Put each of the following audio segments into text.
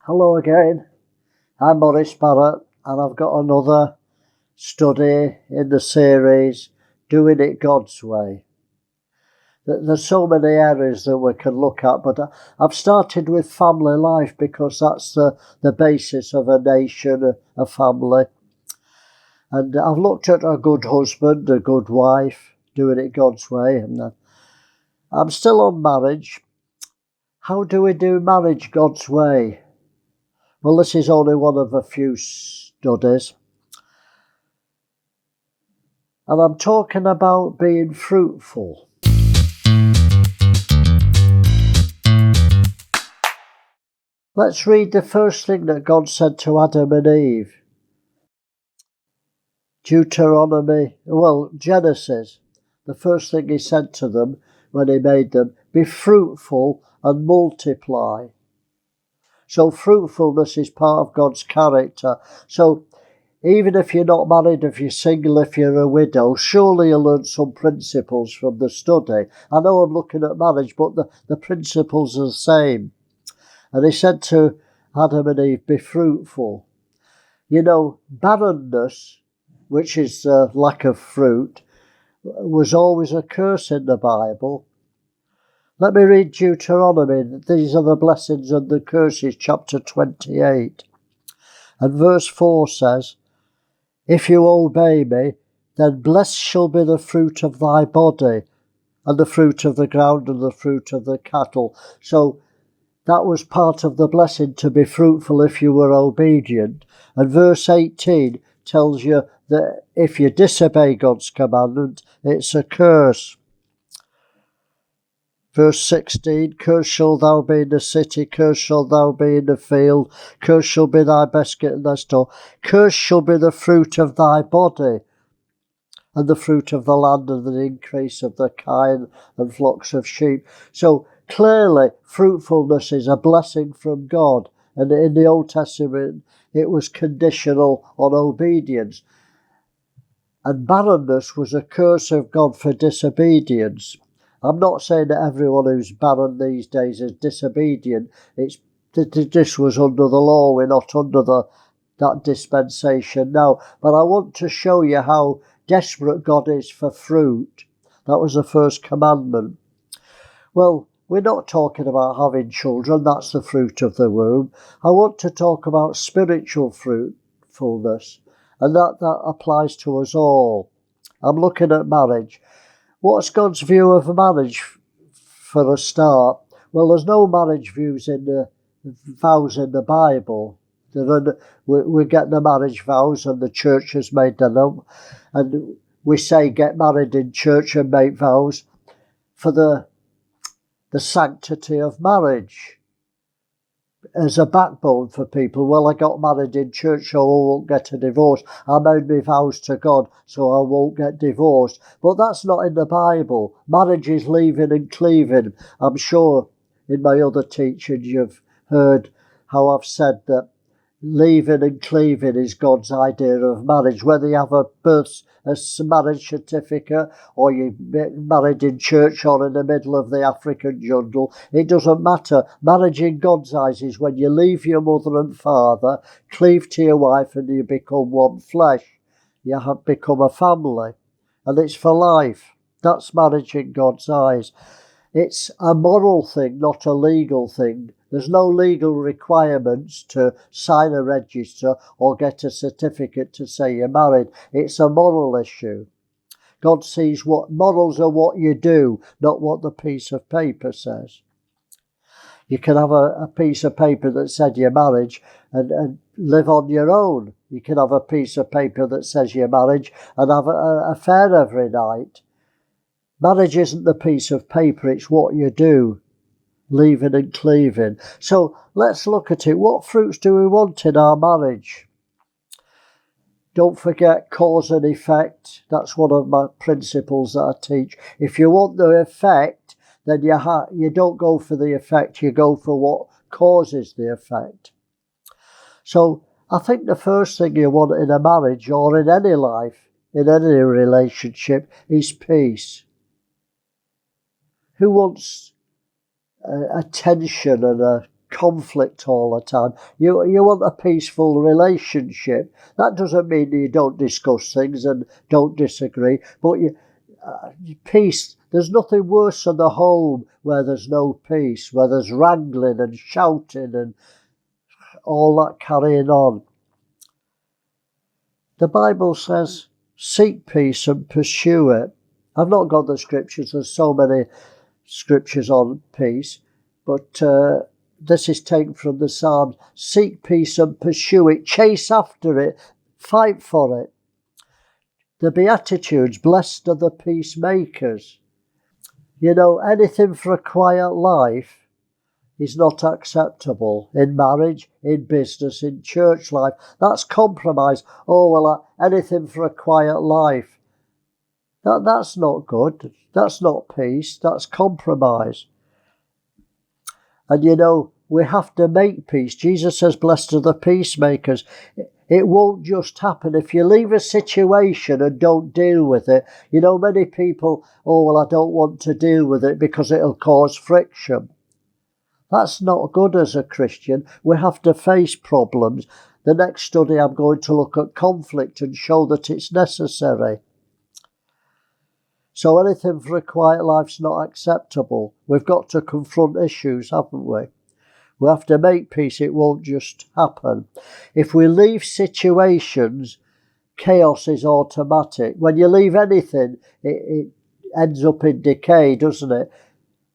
Hello again, I'm Maurice and I've got another study in the series, Doing It God's Way. There's so many areas that we can look at, but I've started with family life because that's the basis of a nation, a family. And I've looked at a good husband, a good wife, doing it God's way. And I'm still on marriage. How do we do marriage God's way? Well, this is only one of a few studies. And I'm talking about being fruitful. Let's read the first thing that God said to Adam and Eve. Genesis. The first thing he said to them when he made them, be fruitful and multiply. So fruitfulness is part of God's character. So even if you're not married, if you're single, if you're a widow, surely you'll learn some principles from the study. I know I'm looking at marriage, but the principles are the same. And he said to Adam and Eve, be fruitful. You know, barrenness, which is lack of fruit, was always a curse in the Bible. Let me read Deuteronomy. These are the blessings and the curses, chapter 28. And verse 4 says, if you obey me, then blessed shall be the fruit of thy body, and the fruit of the ground, and the fruit of the cattle. So that was part of the blessing, to be fruitful if you were obedient. And verse 18 tells you that if you disobey God's commandment, it's a curse. Verse 16, cursed shall thou be in the city, cursed shall thou be in the field, cursed shall be thy basket and thy store, cursed shall be the fruit of thy body, and the fruit of the land, and the increase of the kine and flocks of sheep. So clearly, fruitfulness is a blessing from God, and in the Old Testament, it was conditional on obedience. And barrenness was a curse of God for disobedience. I'm not saying that everyone who's barren these days is disobedient. This was under the law. We're not under that dispensation now. But I want to show you how desperate God is for fruit. That was the first commandment. Well, we're not talking about having children. That's the fruit of the womb. I want to talk about spiritual fruitfulness. And that applies to us all. I'm looking at marriage. What's God's view of marriage for a start? Well, there's no marriage views in the vows in the Bible. We get the marriage vows and the church has made them up. And we say get married in church and make vows for the sanctity of marriage as a backbone for people. Well, I got married in church, so I won't get a divorce. I made my vows to God, so I won't get divorced. But that's not in the Bible. Marriage is leaving and cleaving. I'm sure in my other teachings you've heard how I've said that leaving and cleaving is God's idea of marriage. Whether you have a marriage certificate or you get married in church or in the middle of the African jungle, it doesn't matter. Marriage in God's eyes is when you leave your mother and father, cleave to your wife, and you become one flesh. You have become a family, and it's for life. That's marriage in God's eyes. It's a moral thing, not a legal thing. There's no legal requirements to sign a register or get a certificate to say you're married. It's a moral issue. God sees what morals are, what you do, not what the piece of paper says. You can have a piece of paper that said you're married and live on your own. You can have a piece of paper that says you're married and have an affair every night. Marriage isn't the piece of paper, it's what you do. Leaving and cleaving. So let's look at it. What fruits do we want in our marriage? Don't forget cause and effect. That's one of my principles that I teach. If you want the effect, then you don't go for the effect, you go for what causes the effect. So I think the first thing you want in a marriage or in any life, in any relationship, is peace. Who wants a tension and a conflict all the time. You want a peaceful relationship. That doesn't mean you don't discuss things and don't disagree, but peace. There's nothing worse than a home where there's no peace, where there's wrangling and shouting and all that carrying on. The Bible says, seek peace and pursue it. I've not got the scriptures, there's so many scriptures on peace, but this is taken from the Psalms. Seek peace and pursue it, chase after it, fight for it. The Beatitudes, blessed are the peacemakers. You know, anything for a quiet life is not acceptable in marriage, in business, in church life. That's compromise. Oh, well, anything for a quiet life. That's not good. That's not peace. That's compromise. And you know, we have to make peace. Jesus says, blessed are the peacemakers. It won't just happen. If you leave a situation and don't deal with it, you know, many people, oh, well, I don't want to deal with it because it'll cause friction. That's not good as a Christian. We have to face problems. The next study I'm going to look at conflict and show that it's necessary. So anything for a quiet life's not acceptable. We've got to confront issues, haven't we? We have to make peace. It won't just happen. If we leave situations, chaos is automatic. When you leave anything, it ends up in decay, doesn't it?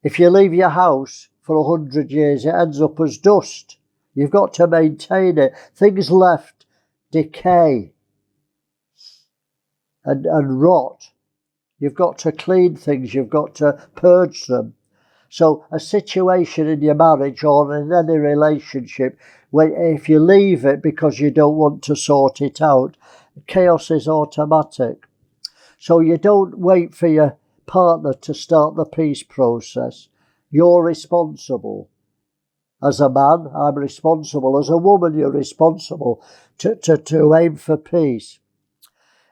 If you leave your house for 100 years, it ends up as dust. You've got to maintain it. Things left decay and rot. You've got to clean things. You've got to purge them. So a situation in your marriage or in any relationship, if you leave it because you don't want to sort it out, chaos is automatic. So you don't wait for your partner to start the peace process. You're responsible. As a man, I'm responsible. As a woman, you're responsible to aim for peace.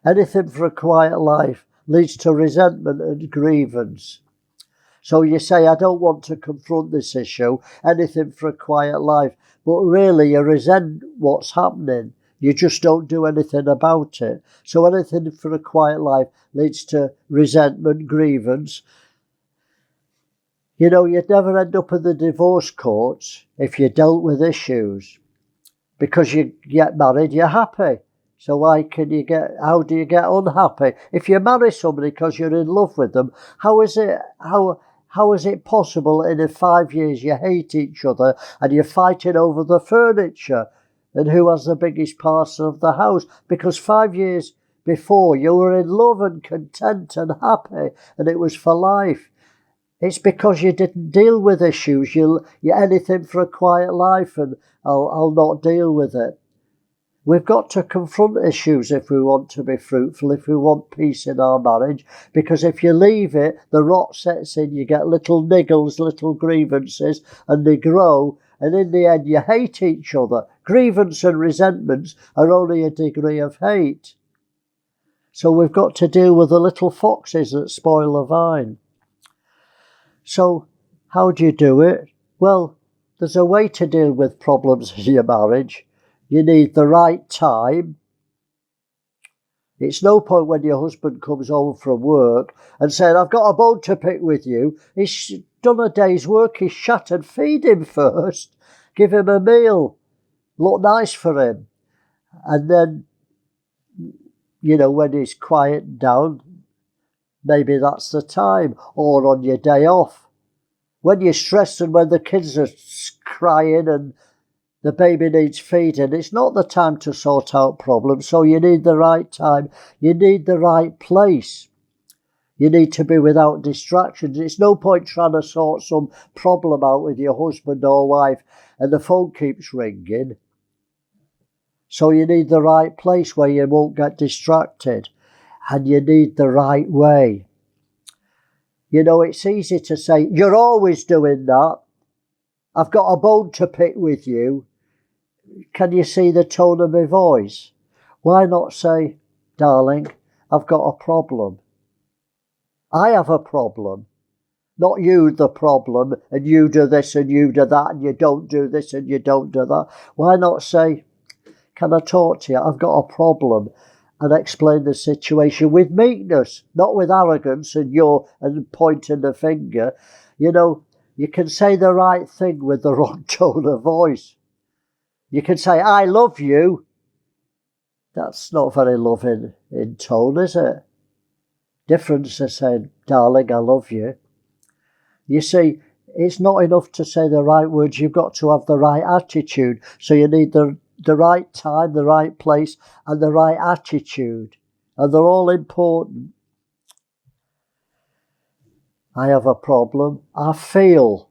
Anything for a quiet life leads to resentment and grievance. So you say, I don't want to confront this issue, anything for a quiet life. But really, you resent what's happening. You just don't do anything about it. So anything for a quiet life leads to resentment, grievance. You know, you'd never end up in the divorce courts if you dealt with issues. Because you get married, you're happy. So how do you get unhappy? If you marry somebody because you're in love with them, how is it possible in 5 years you hate each other and you're fighting over the furniture and who has the biggest parcel of the house? Because 5 years before you were in love and content and happy and it was for life. It's because you didn't deal with issues. You're anything for a quiet life and I'll not deal with it. We've got to confront issues if we want to be fruitful, if we want peace in our marriage, because if you leave it, the rot sets in, you get little niggles, little grievances, and they grow, and in the end you hate each other. Grievance and resentments are only a degree of hate. So we've got to deal with the little foxes that spoil the vine. So how do you do it? Well, there's a way to deal with problems in your marriage. You need the right time. It's no point when your husband comes home from work and saying, I've got a bone to pick with you. He's done a day's work, he's shattered. Feed him first. Give him a meal. Look nice for him. And then, you know, when he's quieted down, maybe that's the time. Or on your day off. When you're stressed and when the kids are crying and the baby needs feeding, it's not the time to sort out problems. So you need the right time. You need the right place. You need to be without distractions. It's no point trying to sort some problem out with your husband or wife and the phone keeps ringing. So you need the right place where you won't get distracted. And you need the right way. You know, it's easy to say, you're always doing that. I've got a bone to pick with you. Can you see the tone of my voice? Why not say, darling, I've got a problem. I have a problem. Not you the problem, and you do this and you do that, and you don't do this and you don't do that. Why not say, can I talk to you? I've got a problem, and explain the situation with meekness, not with arrogance and pointing the finger. You know, you can say the right thing with the wrong tone of voice. You can say, I love you. That's not very loving in tone, is it? Difference to saying, darling, I love you. You see, it's not enough to say the right words. You've got to have the right attitude. So you need the right time, the right place, and the right attitude. And they're all important. I have a problem. I feel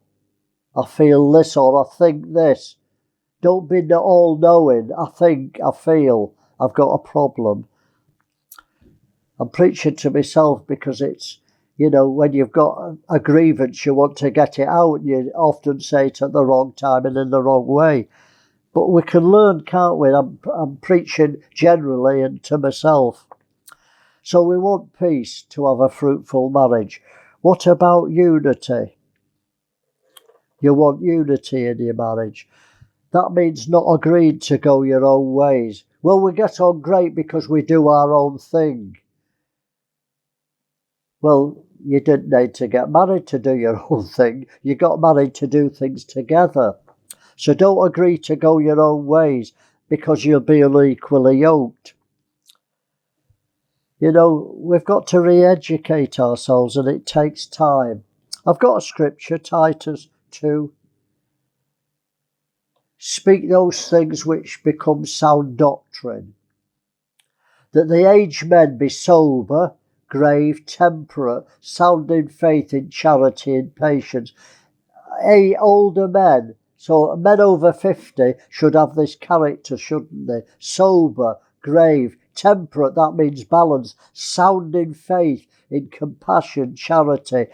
this, or I think this. Don't be all-knowing. I think, I feel, I've got a problem. I'm preaching to myself because it's, you know, when you've got a grievance, you want to get it out. You often say it at the wrong time and in the wrong way. But we can learn, can't we? I'm preaching generally and to myself. So we want peace to have a fruitful marriage. What about unity? You want unity in your marriage. That means not agreeing to go your own ways. Well, we get on great because we do our own thing. Well, you didn't need to get married to do your own thing. You got married to do things together. So don't agree to go your own ways because you'll be unequally yoked. You know, we've got to re-educate ourselves, and it takes time. I've got a scripture, Titus 2. Speak those things which become sound doctrine, that the aged men be sober, grave, temperate, sound in faith, in charity, in patience. Older men, so men over 50 should have this character, shouldn't they? Sober, grave, temperate, that means balance, sound in faith, in compassion, charity,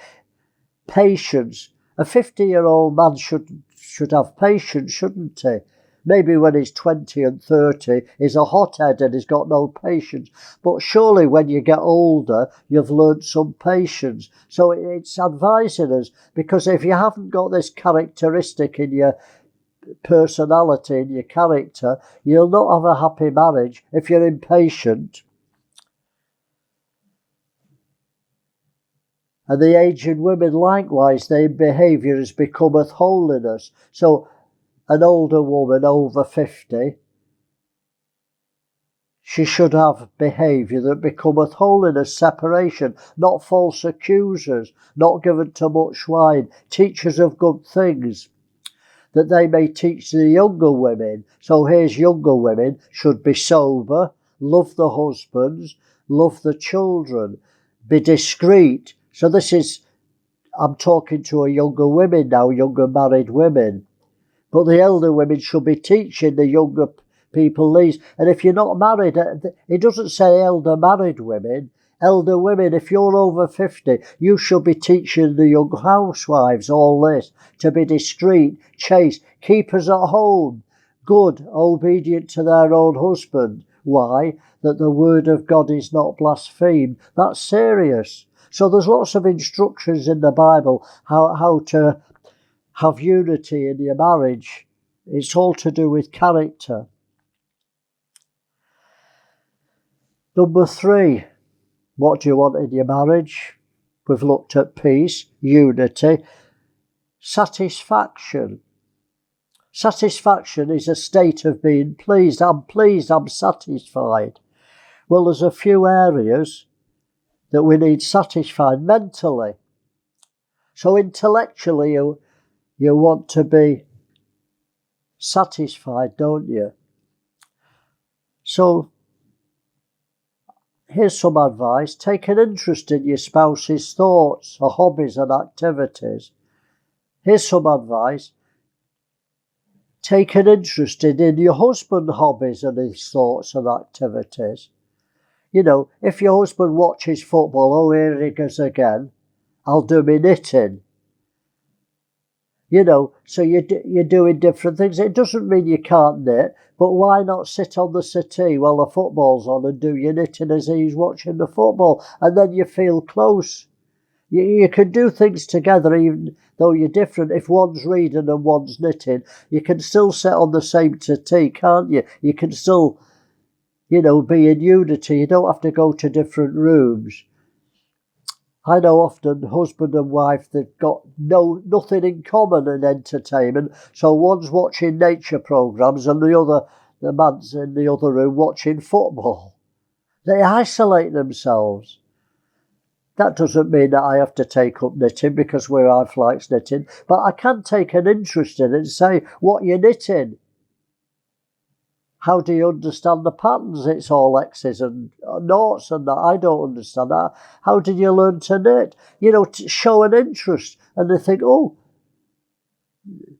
patience. A 50-year-old man should have patience, shouldn't he? Maybe when he's 20 and 30, he's a hothead and he's got no patience. But surely when you get older, you've learned some patience. So it's advising us, because if you haven't got this characteristic in your personality, in your character, you'll not have a happy marriage if you're impatient. And the aged women likewise, their behaviour is becometh holiness. So an older woman over 50, she should have behaviour that becometh holiness, separation, not false accusers, not given to much wine, teachers of good things, that they may teach the younger women. So here's younger women, should be sober, love the husbands, love the children, be discreet. So this is, I'm talking to a younger women now, younger married women. But the elder women should be teaching the younger people these. And if you're not married, it doesn't say elder married women. Elder women, if you're over 50, you should be teaching the young housewives all this. To be discreet, chaste, keepers at home, good, obedient to their own husband. Why? That the word of God is not blasphemed. That's serious. So there's lots of instructions in the Bible how to have unity in your marriage. It's all to do with character. Number 3, what do you want in your marriage? We've looked at peace, unity, satisfaction. Satisfaction is a state of being pleased. I'm pleased, I'm satisfied. Well, there's a few areas that we need satisfied mentally. So intellectually, you want to be satisfied, don't you? So here's some advice. Take an interest in your spouse's thoughts or hobbies and activities. Here's some advice. Take an interest in your husband's hobbies and his thoughts and activities. You know, if your husband watches football, oh, here he goes again, I'll do my knitting. You know, so you're doing different things. It doesn't mean you can't knit, but why not sit on the settee while the football's on and do your knitting as he's watching the football? And then you feel close. You can do things together even though you're different. If one's reading and one's knitting, you can still sit on the same settee, can't you? You can still, be in unity. You don't have to go to different rooms. I know often husband and wife, they've got nothing in common in entertainment. So one's watching nature programmes and the man's in the other room watching football. They isolate themselves. That doesn't mean that I have to take up knitting because my wife likes knitting, but I can take an interest in it and say, what you're knitting? How do you understand the patterns? It's all X's and noughts and that. I don't understand that. How did you learn to knit? To show an interest. And they think, oh,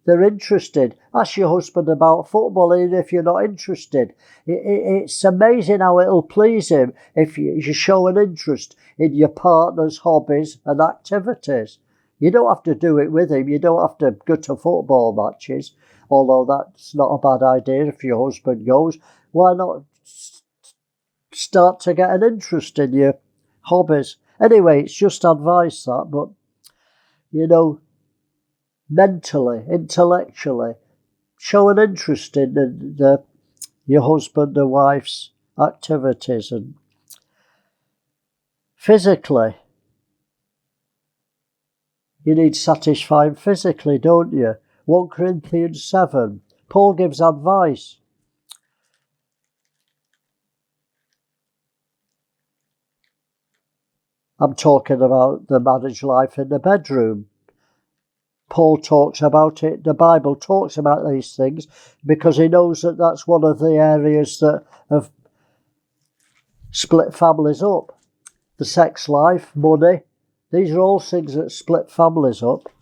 they're interested. Ask your husband about football, even if you're not interested. It's amazing how it'll please him if you show an interest in your partner's hobbies and activities. You don't have to do it with him. You don't have to go to football matches, although that's not a bad idea if your husband goes. Why not start to get an interest in your hobbies? Anyway, it's just advice that, but, mentally, intellectually, show an interest in your husband and wife's activities. And physically, you need satisfying physically, don't you? 1 Corinthians 7, Paul gives advice. I'm talking about the marriage life in the bedroom. Paul talks about it, the Bible talks about these things, because he knows that that's one of the areas that have split families up. The sex life, money, these are all things that split families up.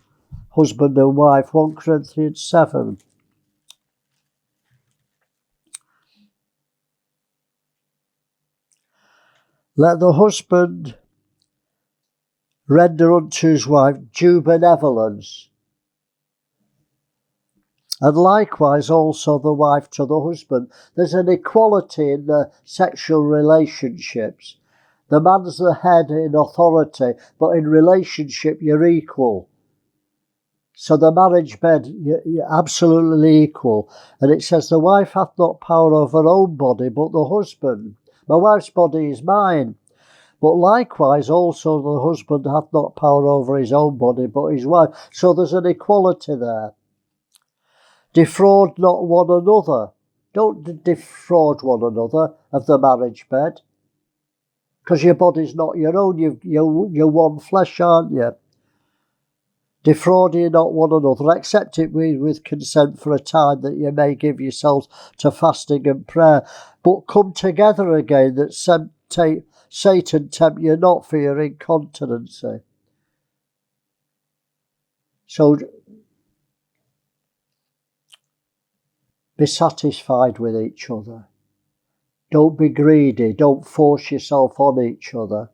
Husband and wife, 1 Corinthians 7. Let the husband render unto his wife due benevolence, and likewise also the wife to the husband. There's an equality in the sexual relationships. The man's the head in authority, but in relationship you're equal. So the marriage bed, you're absolutely equal. And it says, the wife hath not power over her own body, but the husband. My wife's body is mine. But likewise also the husband hath not power over his own body, but his wife. So there's an equality there. Defraud not one another. Don't defraud one another of the marriage bed. Because your body's not your own. You're one flesh, aren't you? Defraud ye not one another. Accept it with consent for a time, that you may give yourselves to fasting and prayer. But come together again, that Satan tempt you not for your incontinency. So be satisfied with each other. Don't be greedy. Don't force yourself on each other.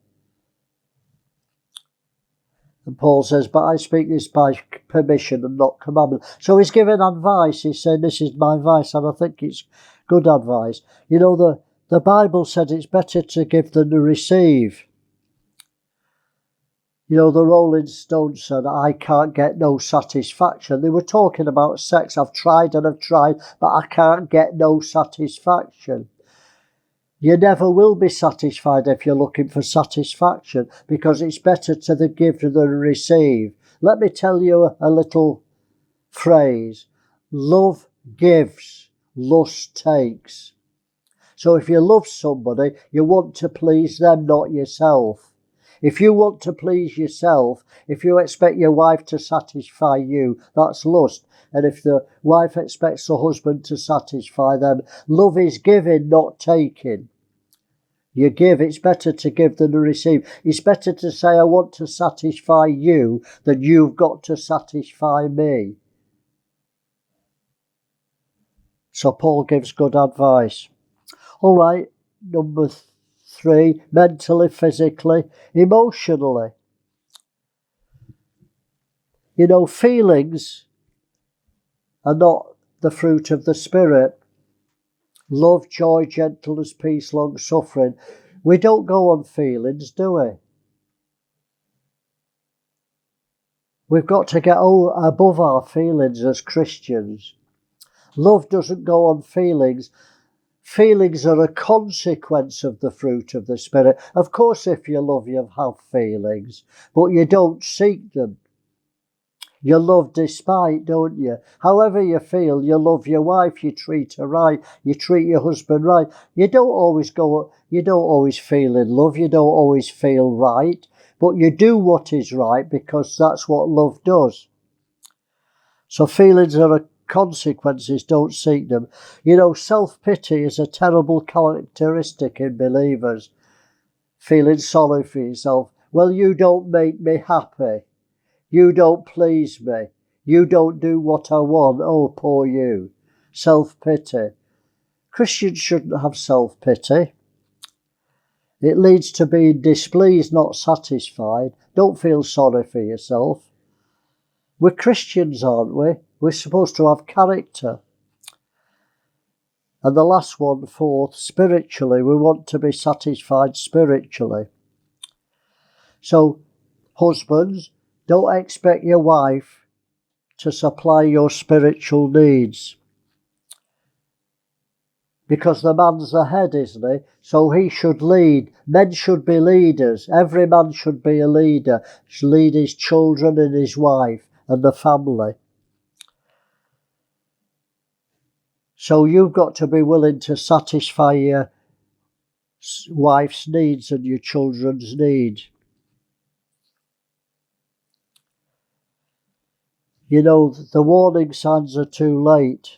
And Paul says, but I speak this by permission and not commandment. So he's giving advice. He's saying, this is my advice, and I think it's good advice. The Bible said it's better to give than to receive. The Rolling Stones said, I can't get no satisfaction. They were talking about sex. I've tried, but I can't get no satisfaction. You never will be satisfied if you're looking for satisfaction, because it's better to give than receive. Let me tell you a little phrase. Love gives, lust takes. So if you love somebody, you want to please them, not yourself. If you want to please yourself, if you expect your wife to satisfy you, that's lust. And if the wife expects the husband to satisfy them, love is giving, not taking. You give. It's better to give than to receive. It's better to say, I want to satisfy you, than you've got to satisfy me. So Paul gives good advice. All right, number 3, mentally, physically, emotionally. Feelings are not the fruit of the Spirit. Love, joy, gentleness, peace, long-suffering. We don't go on feelings, do we? We've got to get above our feelings as Christians. Love doesn't go on feelings. Feelings are a consequence of the fruit of the Spirit. Of course, if you love, you have feelings, but you don't seek them. You love despite, don't you? However you feel, you love your wife, you treat her right, you treat your husband right. You don't always feel in love, you don't always feel right, but you do what is right because that's what love does. So feelings are consequences, don't seek them. You know, self-pity is a terrible characteristic in believers. Feeling sorry for yourself. Well, you don't make me happy. You don't please me. You don't do what I want. Oh, poor you. Self-pity. Christians shouldn't have self-pity. It leads to being displeased, not satisfied. Don't feel sorry for yourself. We're Christians, aren't we? We're supposed to have character. And the last one, fourth, spiritually. We want to be satisfied spiritually. So, husbands, don't expect your wife to supply your spiritual needs. Because the man's the head, isn't he? So he should lead. Men should be leaders. Every man should be a leader. Should lead his children and his wife and the family. So you've got to be willing to satisfy your wife's needs and your children's needs. You know, the warning signs are too late.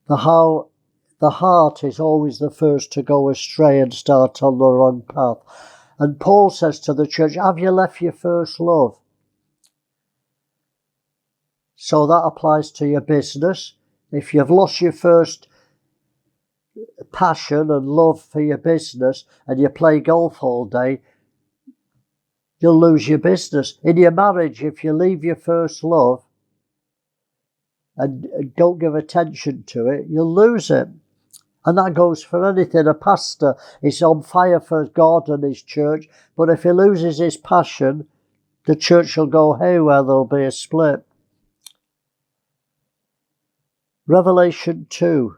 The heart is always the first to go astray and start on the wrong path. And Paul says to the church, have you left your first love? So that applies to your business. If you've lost your first passion and love for your business and you play golf all day, you'll lose your business. In your marriage, if you leave your first love and don't give attention to it, you'll lose it. And that goes for anything. A pastor is on fire for God and his church, but if he loses his passion, the church will go haywire, there'll be a split. Revelation 2.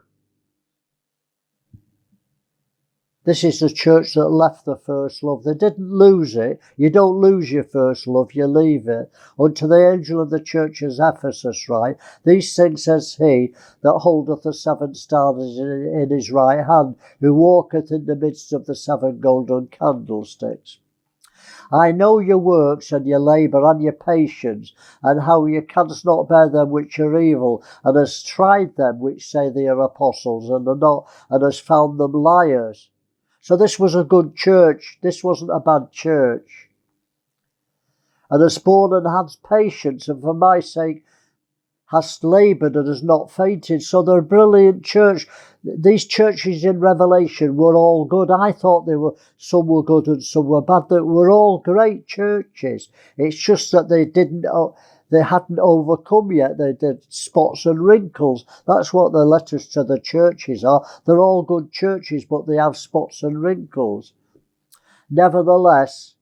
This is the church that left the first love. They didn't lose it. You don't lose your first love, you leave it. Unto the angel of the church of Ephesus write, these things says he that holdeth the seven stars in his right hand, who walketh in the midst of the seven golden candlesticks. I know your works and your labour and your patience, and how you canst not bear them which are evil, and hast tried them which say they are apostles and are not, and hast found them liars. So this was a good church. This wasn't a bad church. And hast borne and hadst patience, and for my sake hast laboured and hast not fainted. So they're a brilliant church. These churches in Revelation were all good. I thought some were good and some were bad. They were all great churches. It's just that they hadn't overcome yet. They did spots and wrinkles. That's what the letters to the churches are. They're all good churches, but they have spots and wrinkles. Nevertheless,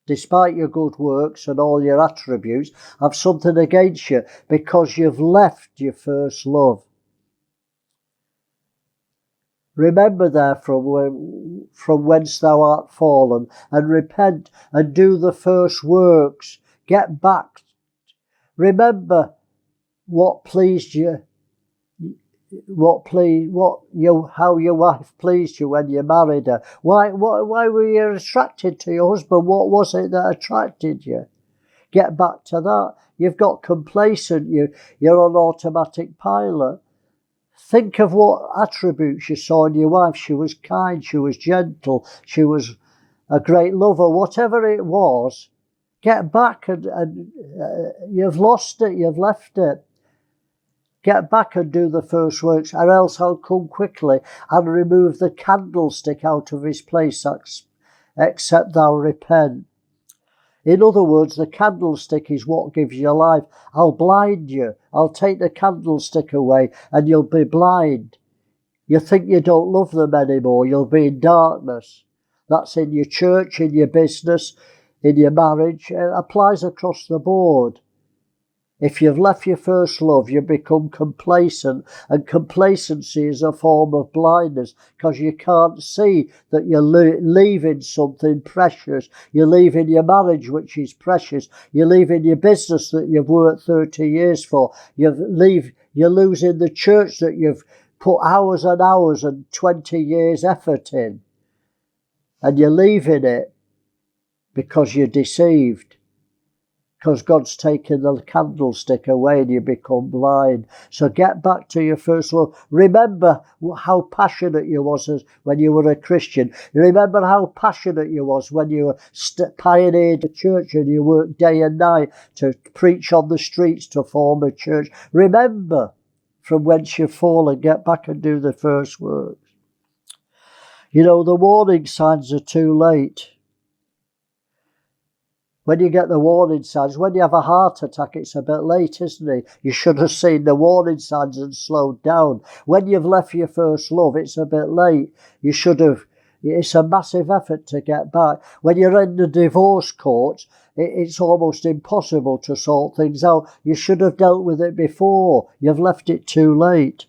despite your good works and all your attributes, I've something against you, because you've left your first love. Remember therefore from whence thou art fallen, and repent and do the first works. Get back. Remember what pleased you, how your wife pleased you when you married her. Why were you attracted to your husband? What was it that attracted you? Get back to that. You've got complacent. You're on automatic pilot. Think of what attributes you saw in your wife. She was kind, she was gentle, she was a great lover. Whatever it was, get back and you've lost it, you've left it. Get back and do the first works, or else I'll come quickly and remove the candlestick out of his place, except thou repent. In other words, the candlestick is what gives you life. I'll blind you. I'll take the candlestick away and you'll be blind. You think you don't love them anymore. You'll be in darkness. That's in your church, in your business, in your marriage. It applies across the board. If you've left your first love, you become complacent, and complacency is a form of blindness because you can't see that you're leaving something precious. You're leaving your marriage, which is precious. You're leaving your business that you've worked 30 years for. You're losing the church that you've put hours and hours and 20 years effort in. And you're leaving it because you're deceived. Because God's taken the candlestick away and you become blind. So get back to your first love. Remember how passionate you was when you were a Christian. Remember how passionate you was when you were pioneered the church and you worked day and night to preach on the streets to form a church. Remember from whence you've fallen. Get back and do the first works. You know, the warning signs are too late. When you get the warning signs, when you have a heart attack, it's a bit late, isn't it? You should have seen the warning signs and slowed down. When you've left your first love, it's a bit late. You should have. It's a massive effort to get back. When you're in the divorce courts, it's almost impossible to sort things out. You should have dealt with it before. You've left it too late.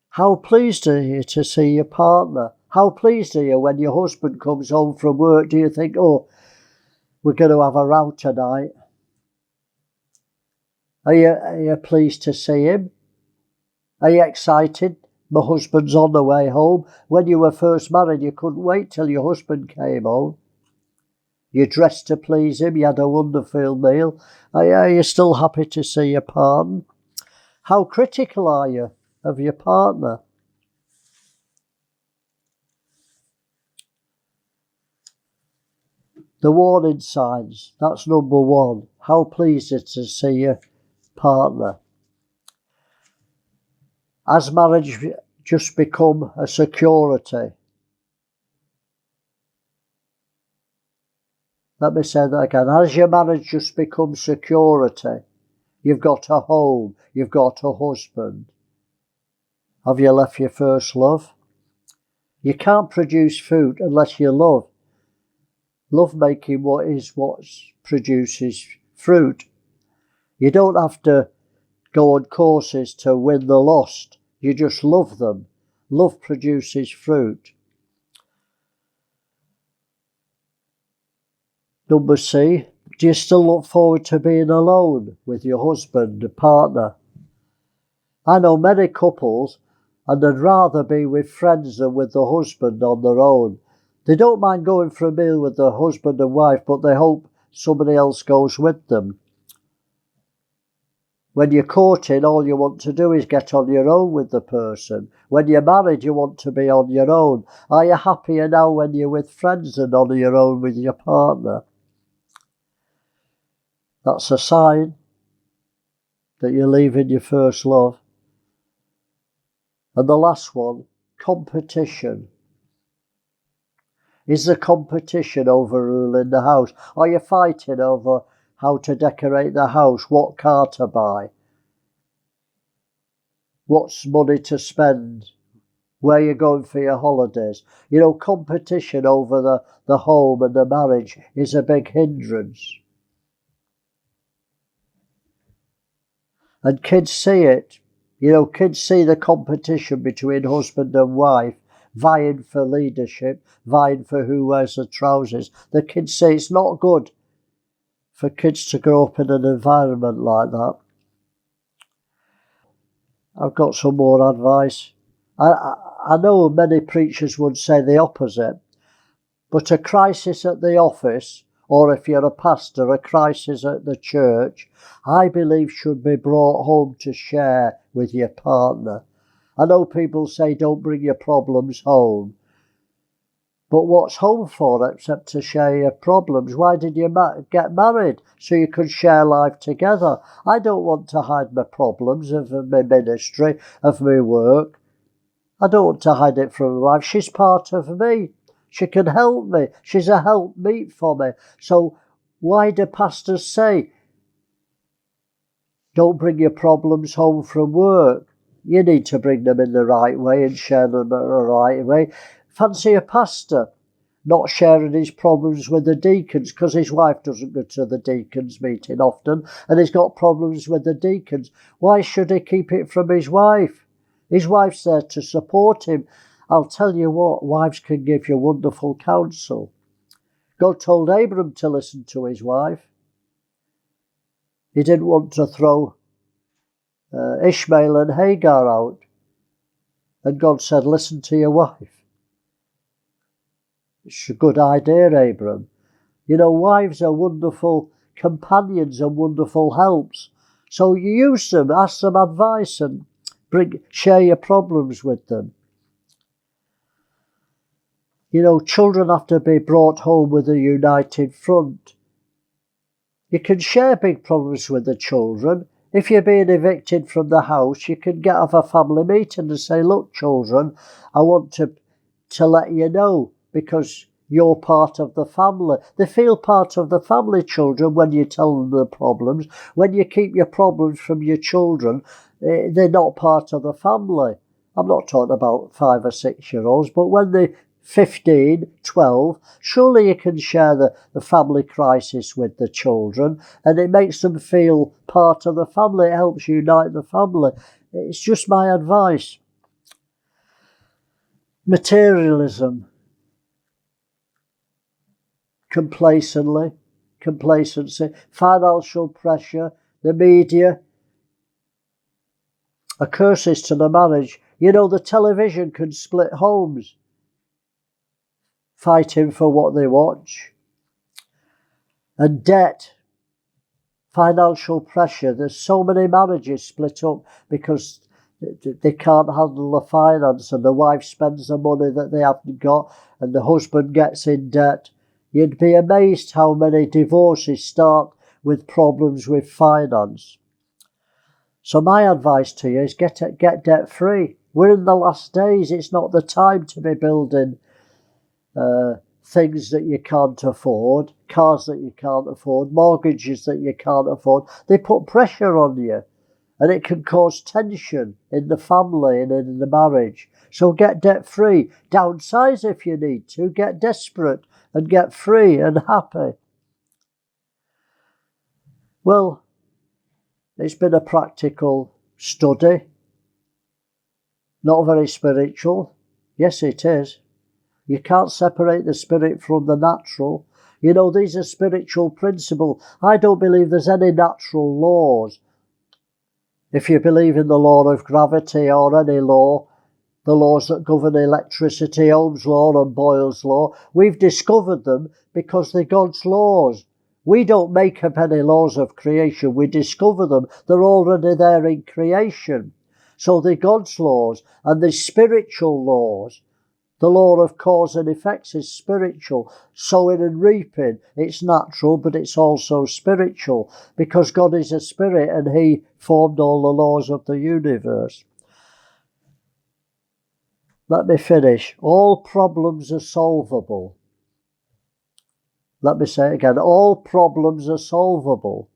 How pleased are you to see your partner? How pleased are you when your husband comes home from work? Do you think, oh, we're going to have a row tonight? Are you pleased to see him? Are you excited? My husband's on the way home. When you were first married, you couldn't wait till your husband came home. You dressed to please him. You had a wonderful meal. Are you still happy to see your partner? How critical are you of your partner? The warning signs, that's number one. How pleased is to see your partner? Has marriage just become a security? Let me say that again. Has your marriage just become security? You've got a home, you've got a husband. Have you left your first love? You can't produce fruit unless you love. Love making what produces fruit. You don't have to go on courses to win the lost. You just love them. Love produces fruit. Number C, do you still look forward to being alone with your husband, a partner? I know many couples, and they'd rather be with friends than with the husband on their own. They don't mind going for a meal with their husband and wife, but they hope somebody else goes with them. When you're courting, all you want to do is get on your own with the person. When you're married, you want to be on your own. Are you happier now when you're with friends than on your own with your partner? That's a sign that you're leaving your first love. And the last one, competition. Is the competition overruling the house? Are you fighting over how to decorate the house, what car to buy, what's money to spend, where you're going for your holidays? You know, competition over the home and the marriage is a big hindrance. And kids see it. You know, kids see the competition between husband and wife, vying for leadership, vying for who wears the trousers. The kids say it's not good for kids to grow up in an environment like that. I've got some more advice. I know many preachers would say the opposite, but a crisis at the office, or if you're a pastor, a crisis at the church, I believe should be brought home to share with your partner. I know people say don't bring your problems home. But what's home for except to share your problems? Why did you get married? So you could share life together. I don't want to hide my problems of my ministry, of my work. I don't want to hide it from my wife. She's part of me. She can help me. She's a helpmeet for me. So why do pastors say, don't bring your problems home from work? You need to bring them in the right way and share them in the right way. Fancy a pastor not sharing his problems with the deacons because his wife doesn't go to the deacons' meeting often and he's got problems with the deacons. Why should he keep it from his wife? His wife's there to support him. I'll tell you what, wives can give you wonderful counsel. God told Abram to listen to his wife. He didn't want to throw Ishmael and Hagar out. And God said, listen to your wife. It's a good idea, Abram. You know, wives are wonderful companions and wonderful helps. So you use them, ask them advice and share your problems with them. You know, children have to be brought home with a united front. You can share big problems with the children. If you're being evicted from the house, you can have a family meeting and say, look, children, I want to let you know because you're part of the family. They feel part of the family, children, when you tell them the problems. When you keep your problems from your children, they're not part of the family. I'm not talking about 5 or 6 year olds, but when they're 15, 12, surely you can share the family crisis with the children and it makes them feel part of the family. It helps unite the family. It's just my advice. Materialism. Complacency, financial pressure, the media, are curses to the marriage. You know, the television can split homes, fighting for what they watch. And debt, financial pressure. There's so many marriages split up because they can't handle the finance and the wife spends the money that they haven't got and the husband gets in debt. You'd be amazed how many divorces start with problems with finance. So my advice to you is get debt free. We're in the last days. It's not the time to be building things that you can't afford, cars that you can't afford, mortgages that you can't afford. They put pressure on you and it can cause tension in the family and in the marriage. So get debt free. Downsize if you need to. Get desperate and get free and happy. Well, it's been a practical study. Not very spiritual. Yes, it is. You can't separate the spirit from the natural. You know, these are spiritual principles. I don't believe there's any natural laws. If you believe in the law of gravity or any law, the laws that govern electricity, Ohm's law and Boyle's law, we've discovered them because they're God's laws. We don't make up any laws of creation. We discover them. They're already there in creation. So they're God's laws and the spiritual laws. The law of cause and effects is spiritual. Sowing and reaping, it's natural, but it's also spiritual because God is a spirit and he formed all the laws of the universe. Let me finish. All problems are solvable. Let me say it again. All problems are solvable.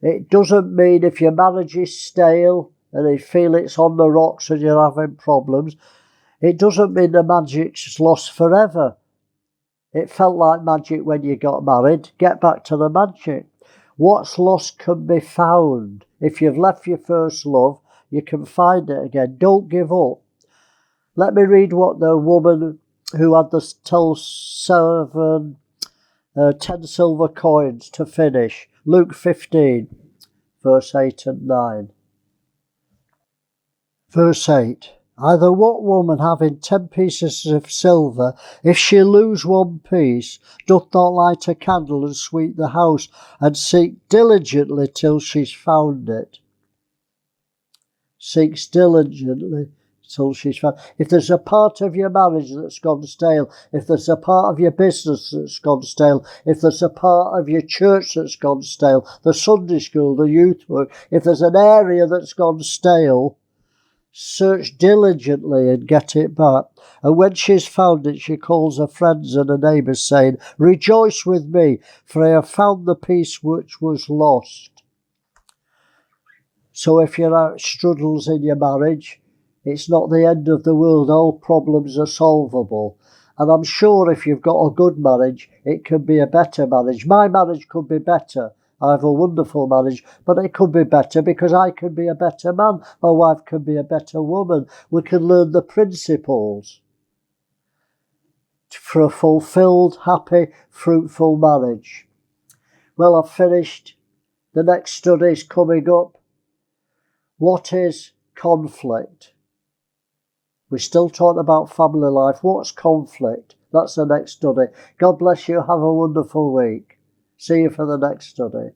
It doesn't mean if your marriage is stale and you feel it's on the rocks and you're having problems, it doesn't mean the magic's lost forever. It felt like magic when you got married. Get back to the magic. What's lost can be found. If you've left your first love, you can find it again. Don't give up. Let me read what the woman who had the 10 silver coins to finish. Luke 15, verse 8 and 9. Verse 8. Either what woman having 10 pieces of silver, if she lose 1 piece, doth not light a candle and sweep the house, and seek diligently till she's found it? Seeks diligently till she's found. If there's a part of your marriage that's gone stale, if there's a part of your business that's gone stale, if there's a part of your church that's gone stale, the Sunday school, the youth work, if there's an area that's gone stale, search diligently and get it back. And when she's found it, she calls her friends and her neighbours, saying, rejoice with me, for I have found the piece which was lost. So if you're out struggles in your marriage, it's not the end of the world. All problems are solvable. And I'm sure if you've got a good marriage, it can be a better marriage. My marriage could be better. I have a wonderful marriage, but it could be better because I could be a better man. My wife could be a better woman. We can learn the principles for a fulfilled, happy, fruitful marriage. Well, I've finished. The next study is coming up. What is conflict? We're still talking about family life. What's conflict? That's the next study. God bless you. Have a wonderful week. See you for the next study.